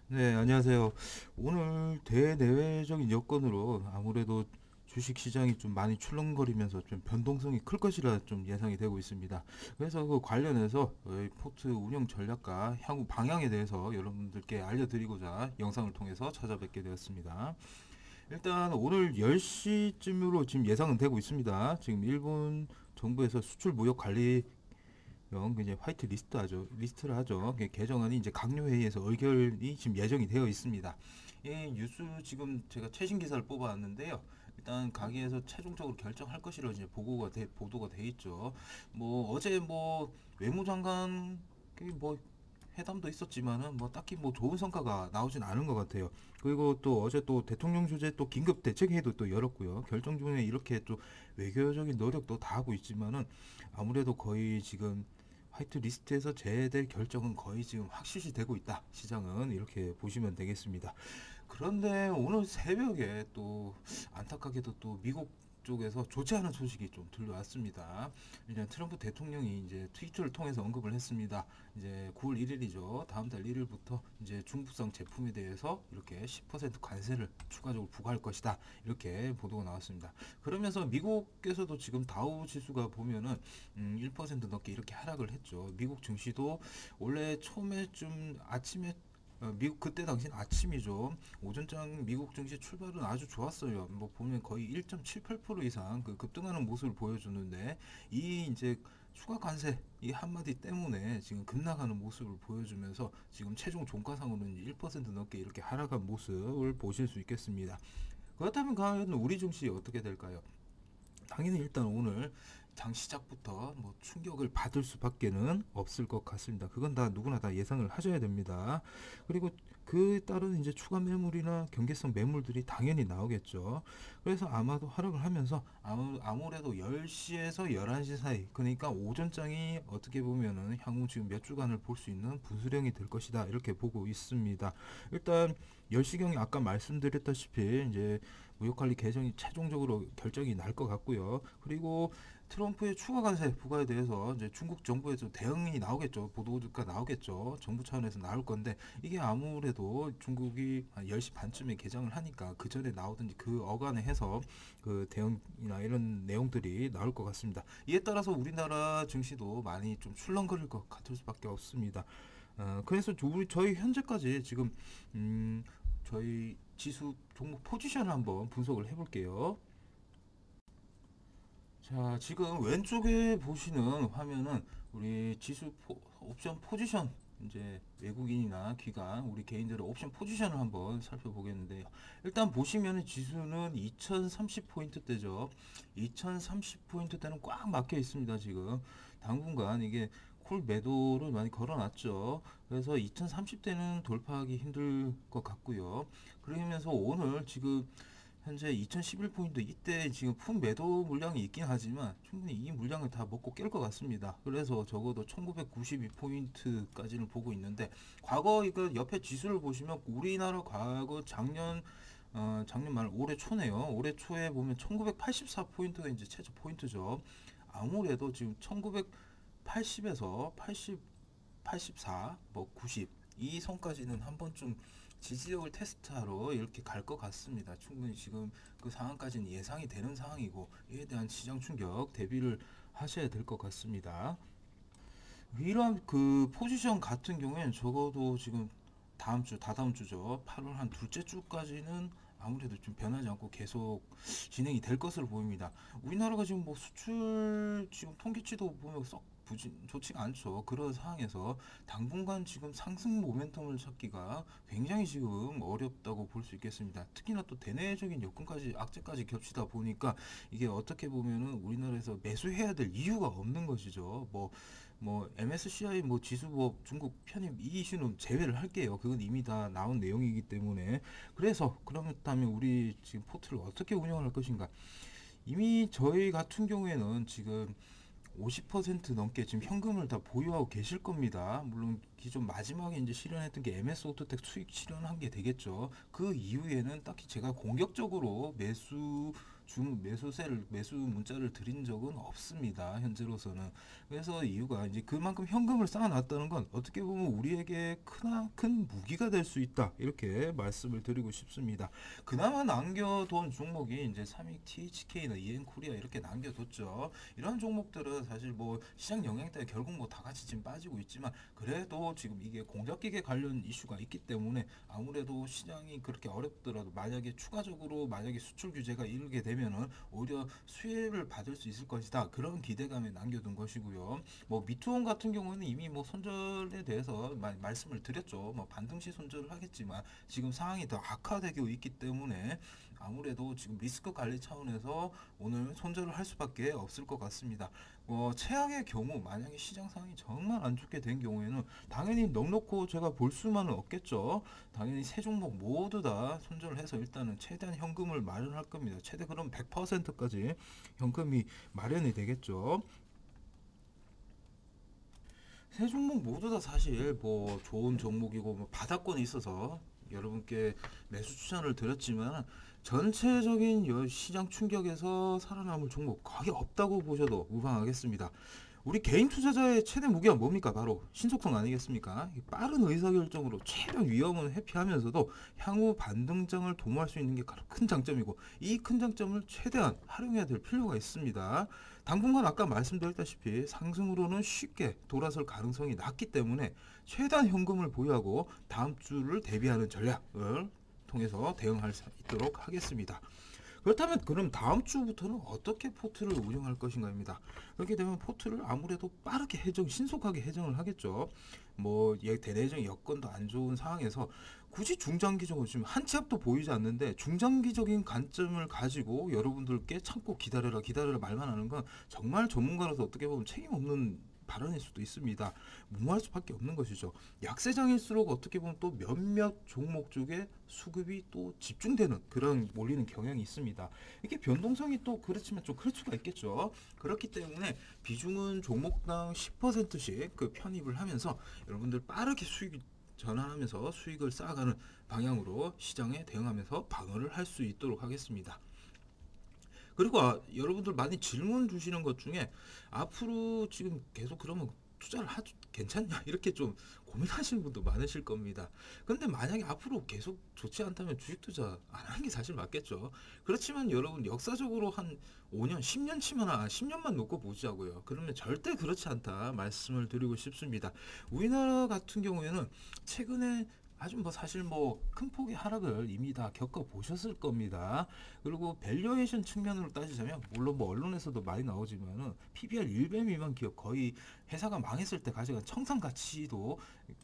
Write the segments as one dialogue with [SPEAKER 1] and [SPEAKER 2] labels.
[SPEAKER 1] 네, 안녕하세요. 오늘 대내외적인 여건으로 아무래도 주식 시장이 좀 많이 출렁거리면서 좀 변동성이 클 것이라 좀 예상이 되고 있습니다. 그래서 그 관련해서 포트 운영 전략과 향후 방향에 대해서 여러분들께 알려드리고자 영상을 통해서 찾아뵙게 되었습니다. 일단 오늘 10시쯤으로 지금 예상은 되고 있습니다. 지금 일본 정부에서 수출 무역 관리 이제 화이트 리스트를 하죠. 개정안이 이제 강요 회의에서 의결이 지금 예정이 되어 있습니다. 이 뉴스 지금 제가 최신 기사를 뽑아왔는데요. 일단 가계에서 최종적으로 결정할 것이라 이제 보도가 돼 있죠. 뭐 어제 뭐 외무장관 뭐 회담도 있었지만은 뭐 딱히 뭐 좋은 성과가 나오진 않은 것 같아요. 그리고 또 어제 또 대통령 주재 또 긴급 대책회의도 또 열었고요. 결정 중에 이렇게 또 외교적인 노력도 다 하고 있지만은 아무래도 거의 지금 화이트 리스트에서 제외될 결정은 거의 지금 확실시 되고 있다. 시장은 이렇게 보시면 되겠습니다. 그런데 오늘 새벽에 또 안타깝게도 또 미국 쪽에서 좋지 않은 소식이 좀 들려왔습니다. 일단 트럼프 대통령이 이제 트위터를 통해서 언급을 했습니다. 이제 9월 1일이죠. 다음 달 1일부터 이제 중국산 제품에 대해서 이렇게 10% 관세를 추가적으로 부과할 것이다. 이렇게 보도가 나왔습니다. 그러면서 미국에서도 지금 다우 지수가 보면은 1% 넘게 이렇게 하락을 했죠. 미국 증시도 원래 처음에 좀 아침에 미국 그때 당시는 아침이죠. 오전장 미국 증시 출발은 아주 좋았어요. 뭐 보면 거의 1.78% 이상 그 급등하는 모습을 보여주는데 이 이제 추가 관세 이 한마디 때문에 지금 급락하는 모습을 보여주면서 지금 최종 종가상으로는 1% 넘게 이렇게 하락한 모습을 보실 수 있겠습니다. 그렇다면 과연 우리 증시 어떻게 될까요? 당연히 일단 오늘 장 시작부터 뭐 충격을 받을 수밖에는 없을 것 같습니다. 그건 다 누구나 다 예상을 하셔야 됩니다. 그리고 그 따른 이제 추가 매물이나 경계성 매물들이 당연히 나오겠죠. 그래서 아마도 하락을 하면서 아무래도 10시에서 11시 사이, 그러니까 오전장이 어떻게 보면은 향후 지금 몇 주간을 볼 수 있는 분수령이 될 것이다. 이렇게 보고 있습니다. 일단 10시경에 아까 말씀드렸다시피 이제 무역관리 개정이 최종적으로 결정이 날 것 같고요. 그리고 트럼프의 추가 관세 부과에 대해서 이제 중국 정부에서 대응이 나오겠죠. 보도가 나오겠죠. 정부 차원에서 나올 건데 이게 아무래도 중국이 한 10시 반쯤에 개장을 하니까 그 전에 나오든지 그 어간에 해서 그 대응이나 이런 내용들이 나올 것 같습니다. 이에 따라서 우리나라 증시도 많이 좀 출렁거릴 것 같을 수밖에 없습니다. 그래서 저희 현재까지 지금 저희 지수 종목 포지션을 한번 분석을 해볼게요. 자, 지금 왼쪽에 보시는 화면은 우리 옵션 포지션 이제 외국인이나 기관 우리 개인들의 옵션 포지션을 한번 살펴보겠는데요. 일단 보시면은 지수는 2030포인트대죠. 2030포인트대는 꽉 막혀 있습니다. 지금 당분간 이게 콜 매도를 많이 걸어놨죠. 그래서 2030대는 돌파하기 힘들 것 같고요. 그러면서 오늘 지금 현재 2011포인트 이때 지금 품 매도 물량이 있긴 하지만 충분히 이 물량을 다 먹고 깰 것 같습니다. 그래서 적어도 1992포인트까지는 보고 있는데 과거 이거 옆에 지수를 보시면 우리나라 과거 작년 말 올해 초네요. 올해 초에 보면 1984포인트가 이제 최저 포인트죠. 아무래도 지금 1980에서 80, 84, 뭐 90, 이 선까지는 한 번쯤 지지력을 테스트하러 이렇게 갈 것 같습니다. 충분히 지금 그 상황까지는 예상이 되는 상황이고 이에 대한 시장 충격 대비를 하셔야 될 것 같습니다. 이러한 그 포지션 같은 경우에는 적어도 지금 다음 주, 다다음 주죠. 8월 한 둘째 주까지는 아무래도 좀 변하지 않고 계속 진행이 될 것으로 보입니다. 우리나라가 지금 뭐 수출 지금 통계치도 보면 썩 좋지가 않죠. 그런 상황에서 당분간 지금 상승 모멘텀을 찾기가 굉장히 지금 어렵다고 볼 수 있겠습니다. 특히나 또 대내적인 여건까지 악재까지 겹치다 보니까 이게 어떻게 보면은 우리나라에서 매수해야 될 이유가 없는 것이죠. 뭐 MSCI 뭐 지수 뭐 중국 편입 이 이슈는 제외를 할게요. 그건 이미 다 나온 내용이기 때문에 그래서 그렇다면 우리 지금 포트를 어떻게 운영을 할 것인가? 이미 저희 같은 경우에는 지금 50% 넘게 지금 현금을 다 보유하고 계실 겁니다. 물론 기존 마지막에 이제 실현했던 게 MS 오토텍 수익 실현한 게 되겠죠. 그 이후에는 딱히 제가 공격적으로 매수 매수 문자를 드린 적은 없습니다. 현재로서는. 그래서 이유가 이제 그만큼 현금을 쌓아놨다는 건 어떻게 보면 우리에게 큰 무기가 될 수 있다. 이렇게 말씀을 드리고 싶습니다. 그나마 남겨둔 종목이 이제 삼익, THK나 EN코리아 이렇게 남겨뒀죠. 이런 종목들은 사실 뭐 시장 영향 때문에 결국 뭐 다 같이 지금 빠지고 있지만 그래도 지금 이게 공작기계 관련 이슈가 있기 때문에 아무래도 시장이 그렇게 어렵더라도 만약에 추가적으로 만약에 수출 규제가 이르게 되면은 오히려 수혜를 받을 수 있을 것이다. 그런 기대감에 남겨둔 것이고요. 뭐 미투온 같은 경우는 이미 뭐 손절에 대해서 말씀을 드렸죠. 뭐 반등시 손절을 하겠지만 지금 상황이 더 악화되고 있기 때문에 아무래도 지금 리스크 관리 차원에서 오늘 손절을 할 수밖에 없을 것 같습니다. 최악의 경우 만약에 시장 상황이 정말 안 좋게 된 경우에는 당연히 넉넉고 제가 볼 수만은 없겠죠. 당연히 세 종목 모두 다 손절을 해서 일단은 최대한 현금을 마련할 겁니다. 최대 그럼 100%까지 현금이 마련이 되겠죠. 세 종목 모두 다 사실 뭐 좋은 종목이고 뭐 바닥권에 있어서 여러분께 매수 추천을 드렸지만 전체적인 시장 충격에서 살아남을 종목 거의 없다고 보셔도 무방하겠습니다. 우리 개인 투자자의 최대 무기가 뭡니까? 바로 신속성 아니겠습니까? 빠른 의사결정으로 최대한 위험은 회피하면서도 향후 반등장을 도모할 수 있는 게 가장 큰 장점이고 이 큰 장점을 최대한 활용해야 될 필요가 있습니다. 당분간 아까 말씀드렸다시피 상승으로는 쉽게 돌아설 가능성이 낮기 때문에 최대한 현금을 보유하고 다음 주를 대비하는 전략을 통해서 대응할 수 있도록 하겠습니다. 그렇다면 그럼 다음 주부터는 어떻게 포트를 운영할 것인가입니다. 그렇게 되면 포트를 아무래도 빠르게 신속하게 해정을 하겠죠. 뭐 대내적 여건도 안 좋은 상황에서 굳이 중장기적으로 지금 한 치 앞도 보이지 않는데 중장기적인 관점을 가지고 여러분들께 참고 기다려라 말만 하는 건 정말 전문가로서 어떻게 보면 책임 없는 발언일 수도 있습니다. 무모할 수밖에 없는 것이죠. 약세장일수록 어떻게 보면 또 몇몇 종목 쪽에 수급이 또 집중되는 그런 몰리는 경향이 있습니다. 이게 변동성이 또 그렇지만 좀 클 수가 있겠죠. 그렇기 때문에 비중은 종목당 10%씩 그 편입을 하면서 여러분들 빠르게 수익 전환하면서 수익을 쌓아가는 방향으로 시장에 대응하면서 방어를 할 수 있도록 하겠습니다. 그리고 여러분들 많이 질문 주시는 것 중에 앞으로 지금 계속 그러면 투자를 괜찮냐 이렇게 좀 고민하시는 분도 많으실 겁니다. 근데 만약에 앞으로 계속 좋지 않다면 주식 투자 안 하는 게 사실 맞겠죠. 그렇지만 여러분 역사적으로 한 5년, 10년치만 10년만 놓고 보자고요. 그러면 절대 그렇지 않다 말씀을 드리고 싶습니다. 우리나라 같은 경우에는 최근에 아주 뭐 사실 뭐 큰 폭의 하락을 이미 다 겪어 보셨을 겁니다. 그리고 밸류에이션 측면으로 따지자면 물론 뭐 언론에서도 많이 나오지만은 PBR 1배 미만 기업 거의 회사가 망했을 때 가져간 청산 가치도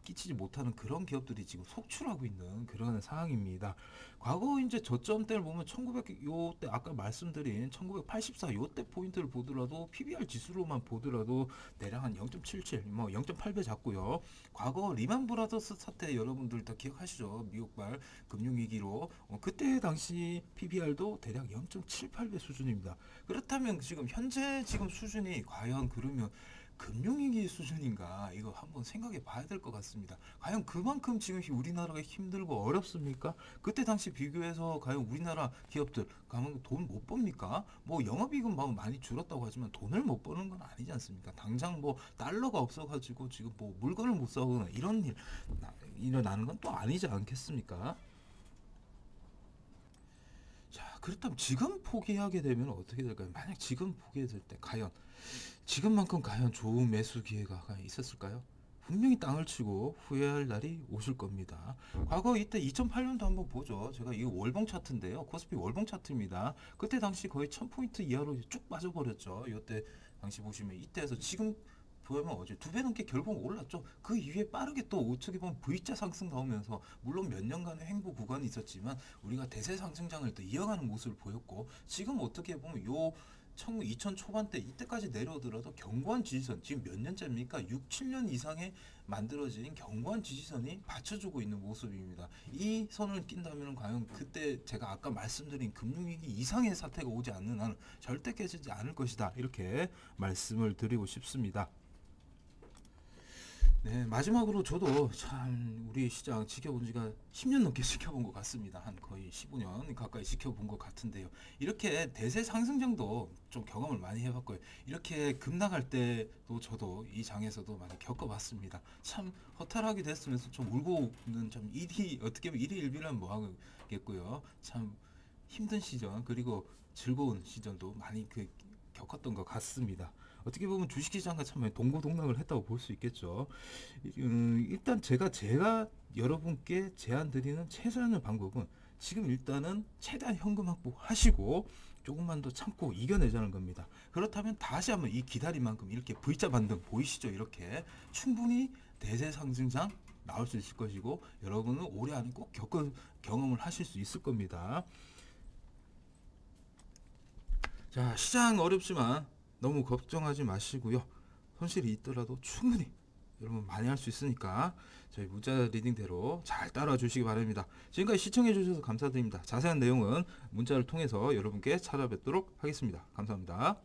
[SPEAKER 1] 끼치지 못하는 그런 기업들이 지금 속출하고 있는 그런 상황입니다. 과거 이제 저점대를 보면 1900 요때 아까 말씀드린 1984 요때 포인트를 보더라도 PBR 지수로만 보더라도 대략 한 0.77, 뭐 0.8배 잡고요. 과거 리만 브라더스 사태 여러분들 다 기억하시죠? 미국발 금융위기로 그때 당시 PBR도 대략 0.78배 수준입니다. 그렇다면 지금 현재 지금 수준이 과연 그러면 금융위기 수준인가 이거 한번 생각해 봐야 될 것 같습니다. 과연 그만큼 지금 우리나라가 힘들고 어렵습니까? 그때 당시 비교해서 과연 우리나라 기업들 가면 돈 못 법니까? 뭐 영업이익은 막 많이 줄었다고 하지만 돈을 못 버는 건 아니지 않습니까? 당장 뭐 달러가 없어가지고 지금 뭐 물건을 못 사거나 이런 일 일어나는 건 또 아니지 않겠습니까? 자, 그렇다면 지금 포기하게 되면 어떻게 될까요? 만약 지금 포기했을 때 과연 지금만큼 과연 좋은 매수 기회가 있었을까요? 분명히 땅을 치고 후회할 날이 오실 겁니다. 과거 이때 2008년도 한번 보죠. 제가 이거 월봉 차트인데요. 코스피 월봉 차트입니다. 그때 당시 거의 1000포인트 이하로 쭉 빠져버렸죠. 이때 당시 보시면 이때에서 지금 보면 어제 2배 넘게 결국 올랐죠. 그 이후에 빠르게 또 어떻게 보면 V자 상승 나오면서 물론 몇 년간의 횡보 구간이 있었지만 우리가 대세 상승장을 또 이어가는 모습을 보였고 지금 어떻게 보면 2000 초반대 이때까지 내려오더라도 견고한 지지선 지금 몇 년째입니까? 6, 7년 이상의 만들어진 견고한 지지선이 받쳐주고 있는 모습입니다. 이 선을 낀다면 과연 그때 제가 아까 말씀드린 금융위기 이상의 사태가 오지 않는 한은 절대 깨지지 않을 것이다. 이렇게 말씀을 드리고 싶습니다. 네, 마지막으로 저도 참 우리 시장 지켜본 지가 10년 넘게 지켜본 것 같습니다. 한 거의 15년 가까이 지켜본 것 같은데요. 이렇게 대세 상승장도 좀 경험을 많이 해봤고요. 이렇게 급락할 때도 저도 이 장에서도 많이 겪어봤습니다. 참 허탈하게 됐으면서 좀 울고는 좀 일이 어떻게 보면 일이 일비란 뭐 하겠고요. 참 힘든 시절 그리고 즐거운 시절도 많이 겪었던 것 같습니다. 어떻게 보면 주식시장과 참 많이 동고동락을 했다고 볼 수 있겠죠. 일단 제가 여러분께 제안드리는 최선의 방법은 지금 일단은 최대한 현금 확보하시고 조금만 더 참고 이겨내자는 겁니다. 그렇다면 다시 한번 이 기다린 만큼 이렇게 V자 반등 보이시죠? 이렇게 충분히 대세 상승장 나올 수 있을 것이고 여러분은 올해 안에 꼭 경험을 하실 수 있을 겁니다. 자, 시장 어렵지만 너무 걱정하지 마시고요. 손실이 있더라도 충분히 여러분 많이 할 수 있으니까 저희 문자 리딩대로 잘 따라와 주시기 바랍니다. 지금까지 시청해 주셔서 감사드립니다. 자세한 내용은 문자를 통해서 여러분께 찾아뵙도록 하겠습니다. 감사합니다.